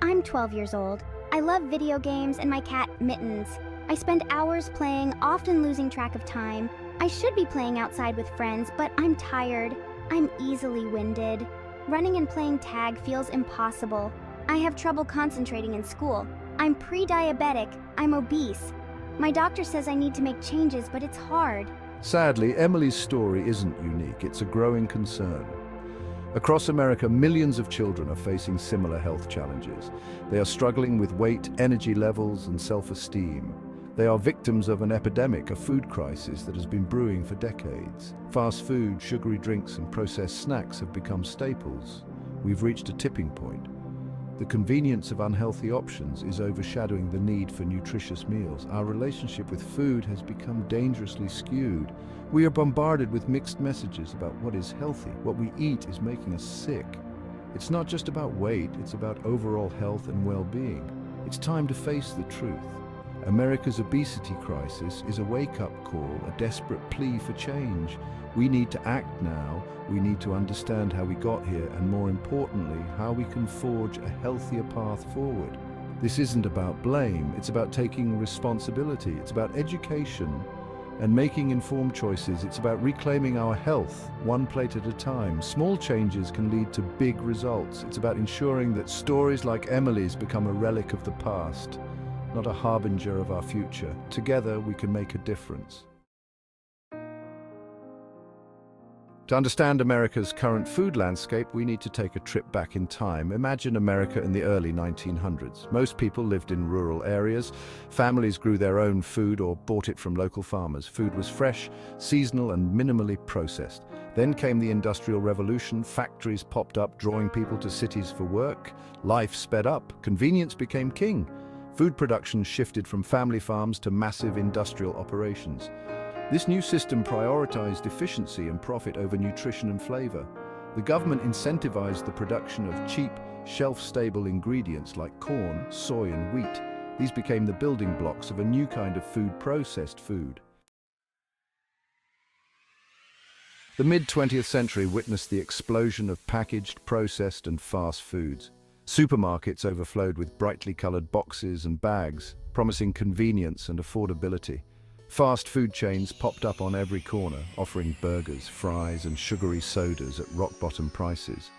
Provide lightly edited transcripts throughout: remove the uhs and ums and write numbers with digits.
I'm 12 years old. I love video games and my cat, Mittens. I spend hours playing, often losing track of time. I should be playing outside with friends, but I'm tired. I'm easily winded. Running and playing tag feels impossible. I have trouble concentrating in school. I'm pre-diabetic. I'm obese. My doctor says I need to make changes, but it's hard. Sadly, Emily's story isn't unique. It's a growing concern. Across America, millions of children are facing similar health challenges. They are struggling with weight, energy levels, and self-esteem. They are victims of an epidemic, a food crisis that has been brewing for decades. Fast food, sugary drinks, and processed snacks have become staples. We've reached a tipping point. The convenience of unhealthy options is overshadowing the need for nutritious meals. Our relationship with food has become dangerously skewed. We are bombarded with mixed messages about what is healthy. What we eat is making us sick. It's not just about weight, it's about overall health and well-being. It's time to face the truth. America's obesity crisis is a wake-up call, a desperate plea for change. We need to act now. We need to understand how we got here, and more importantly, how we can forge a healthier path forward. This isn't about blame, it's about taking responsibility. It's about education and making informed choices. It's about reclaiming our health, one plate at a time. Small changes can lead to big results. It's about ensuring that stories like Emily's become a relic of the past, not a harbinger of our future. Together, we can make a difference. To understand America's current food landscape, we need to take a trip back in time. Imagine America in the early 1900s. Most people lived in rural areas. Families grew their own food or bought it from local farmers. Food was fresh, seasonal, and minimally processed. Then came the Industrial Revolution. Factories popped up, drawing people to cities for work. Life sped up. Convenience became king. Food production shifted from family farms to massive industrial operations. This new system prioritized efficiency and profit over nutrition and flavor. The government incentivized the production of cheap, shelf-stable ingredients like corn, soy, and wheat. These became the building blocks of a new kind of food, processed food. The mid-20th century witnessed the explosion of packaged, processed, and fast foods. Supermarkets overflowed with brightly colored boxes and bags, promising convenience and affordability. Fast food chains popped up on every corner, offering burgers, fries, and sugary sodas at rock-bottom prices.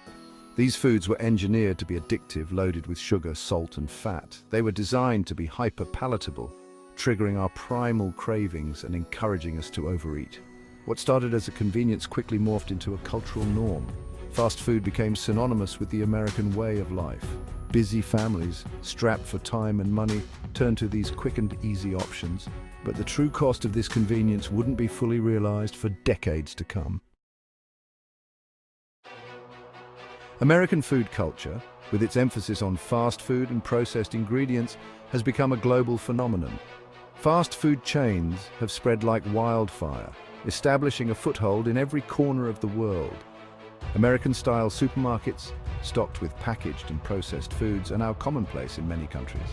These foods were engineered to be addictive, loaded with sugar, salt, and fat. They were designed to be hyper-palatable, triggering our primal cravings and encouraging us to overeat. What started as a convenience quickly morphed into a cultural norm. Fast food became synonymous with the American way of life. Busy families, strapped for time and money, turned to these quick and easy options. But the true cost of this convenience wouldn't be fully realized for decades to come. American food culture, with its emphasis on fast food and processed ingredients, has become a global phenomenon. Fast food chains have spread like wildfire, establishing a foothold in every corner of the world. American-style supermarkets, stocked with packaged and processed foods, are now commonplace in many countries.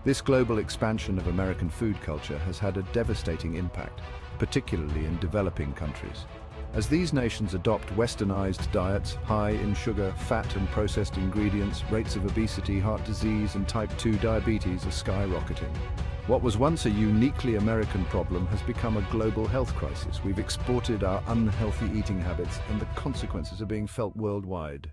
This global expansion of American food culture has had a devastating impact, particularly in developing countries. As these nations adopt westernized diets, high in sugar, fat, and processed ingredients, rates of obesity, heart disease, and type 2 diabetes are skyrocketing. What was once a uniquely American problem has become a global health crisis. We've exported our unhealthy eating habits, and the consequences are being felt worldwide.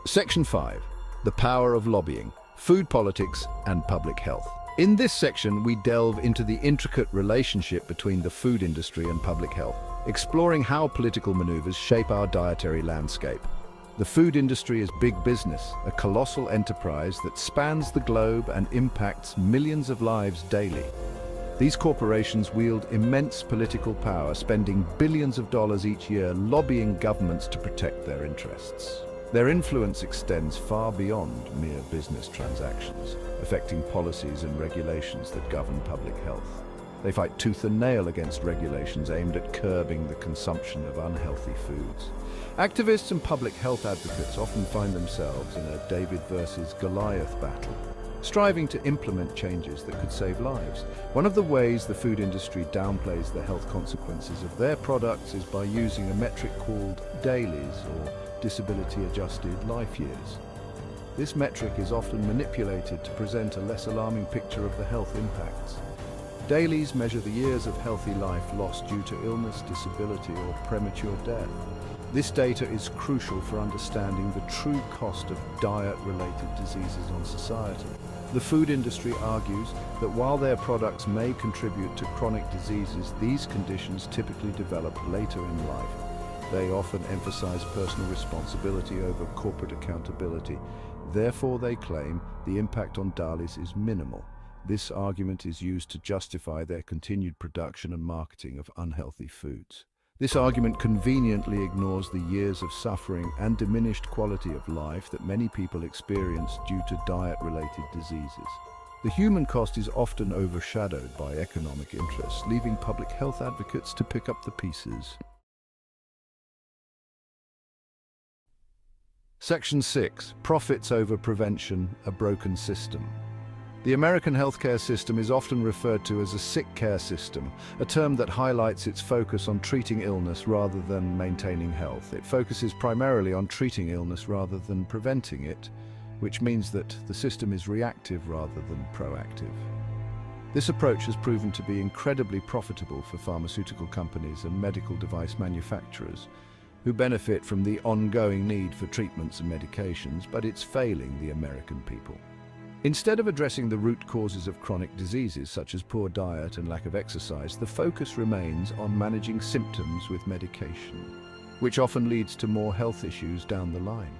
Section 5. The power of lobbying, food politics, and public health. In this section, we delve into the intricate relationship between the food industry and public health, exploring how political maneuvers shape our dietary landscape. The food industry is big business, a colossal enterprise that spans the globe and impacts millions of lives daily. These corporations wield immense political power, spending billions of dollars each year lobbying governments to protect their interests. Their influence extends far beyond mere business transactions, affecting policies and regulations that govern public health. They fight tooth and nail against regulations aimed at curbing the consumption of unhealthy foods. Activists and public health advocates often find themselves in a David versus Goliath battle, striving to implement changes that could save lives. One of the ways the food industry downplays the health consequences of their products is by using a metric called DAILYs, or disability-adjusted life years. This metric is often manipulated to present a less alarming picture of the health impacts. DAILYs measure the years of healthy life lost due to illness, disability, or premature death. This data is crucial for understanding the true cost of diet-related diseases on society. The food industry argues that while their products may contribute to chronic diseases, these conditions typically develop later in life. They often emphasize personal responsibility over corporate accountability. Therefore, they claim the impact on DAILYs is minimal. This argument is used to justify their continued production and marketing of unhealthy foods. This argument conveniently ignores the years of suffering and diminished quality of life that many people experience due to diet-related diseases. The human cost is often overshadowed by economic interests, leaving public health advocates to pick up the pieces. Section 6. Profits over prevention, a broken system. The American healthcare system is often referred to as a sick care system, a term that highlights its focus on treating illness rather than maintaining health. It focuses primarily on treating illness rather than preventing it, which means that the system is reactive rather than proactive. This approach has proven to be incredibly profitable for pharmaceutical companies and medical device manufacturers, who benefit from the ongoing need for treatments and medications, but it's failing the American people. Instead of addressing the root causes of chronic diseases such as poor diet and lack of exercise, the focus remains on managing symptoms with medication, which often leads to more health issues down the line.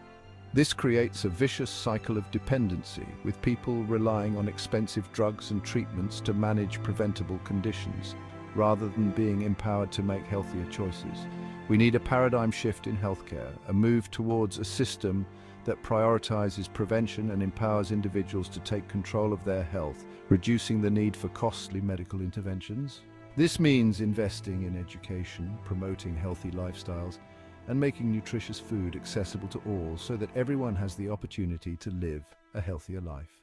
This creates a vicious cycle of dependency, with people relying on expensive drugs and treatments to manage preventable conditions, rather than being empowered to make healthier choices. We need a paradigm shift in healthcare, a move towards a system that prioritizes prevention and empowers individuals to take control of their health, reducing the need for costly medical interventions. This means investing in education, promoting healthy lifestyles, and making nutritious food accessible to all so that everyone has the opportunity to live a healthier life.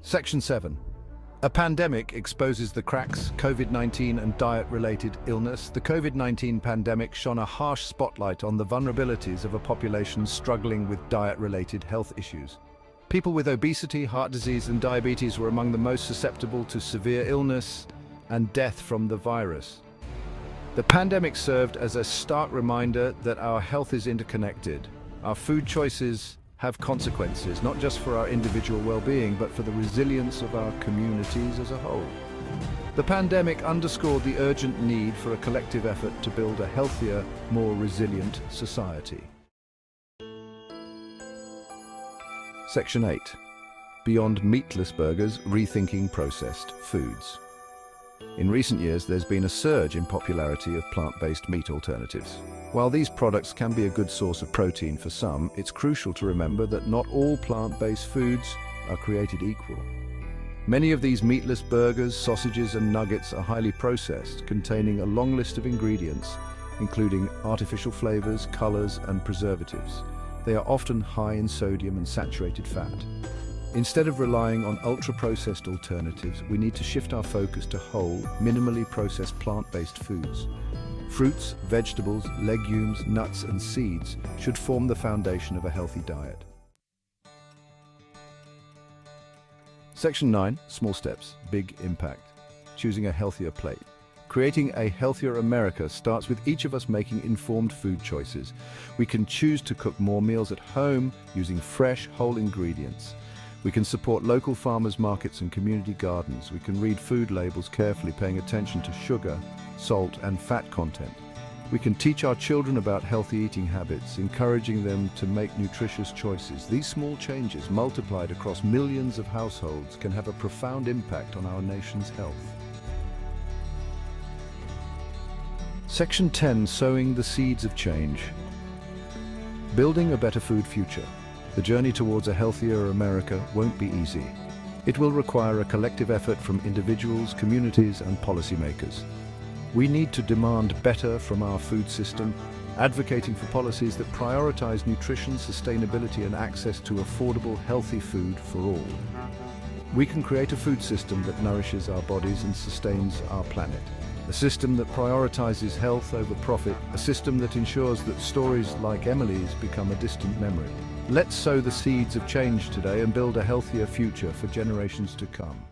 Section 7. A pandemic exposes the cracks, COVID-19 and diet-related illness. The COVID-19 pandemic shone a harsh spotlight on the vulnerabilities of a population struggling with diet-related health issues. People with obesity, heart disease and diabetes were among the most susceptible to severe illness and death from the virus. The pandemic served as a stark reminder that our health is interconnected. Our food choices have consequences, not just for our individual well-being, but for the resilience of our communities as a whole. The pandemic underscored the urgent need for a collective effort to build a healthier, more resilient society. Section 8. Beyond meatless burgers, rethinking processed foods. In recent years, there's been a surge in popularity of plant-based meat alternatives. While these products can be a good source of protein for some, it's crucial to remember that not all plant-based foods are created equal. Many of these meatless burgers, sausages and nuggets are highly processed, containing a long list of ingredients, including artificial flavors, colors and preservatives. They are often high in sodium and saturated fat. Instead of relying on ultra-processed alternatives, we need to shift our focus to whole, minimally processed plant-based foods. Fruits, vegetables, legumes, nuts and seeds should form the foundation of a healthy diet. Section 9. Small steps, big impact. Choosing a healthier plate. Creating a healthier America starts with each of us making informed food choices. We can choose to cook more meals at home using fresh, whole ingredients. We can support local farmers markets and community gardens. We can read food labels carefully, paying attention to sugar, salt and fat content. We can teach our children about healthy eating habits, encouraging them to make nutritious choices. These small changes, multiplied across millions of households, can have a profound impact on our nation's health. Section 10. Sowing the seeds of change. Building a better food future. The journey towards a healthier America won't be easy. It will require a collective effort from individuals, communities, and policymakers. We need to demand better from our food system, advocating for policies that prioritize nutrition, sustainability, and access to affordable, healthy food for all. We can create a food system that nourishes our bodies and sustains our planet. A system that prioritizes health over profit, a system that ensures that stories like Emily's become a distant memory. Let's sow the seeds of change today and build a healthier future for generations to come.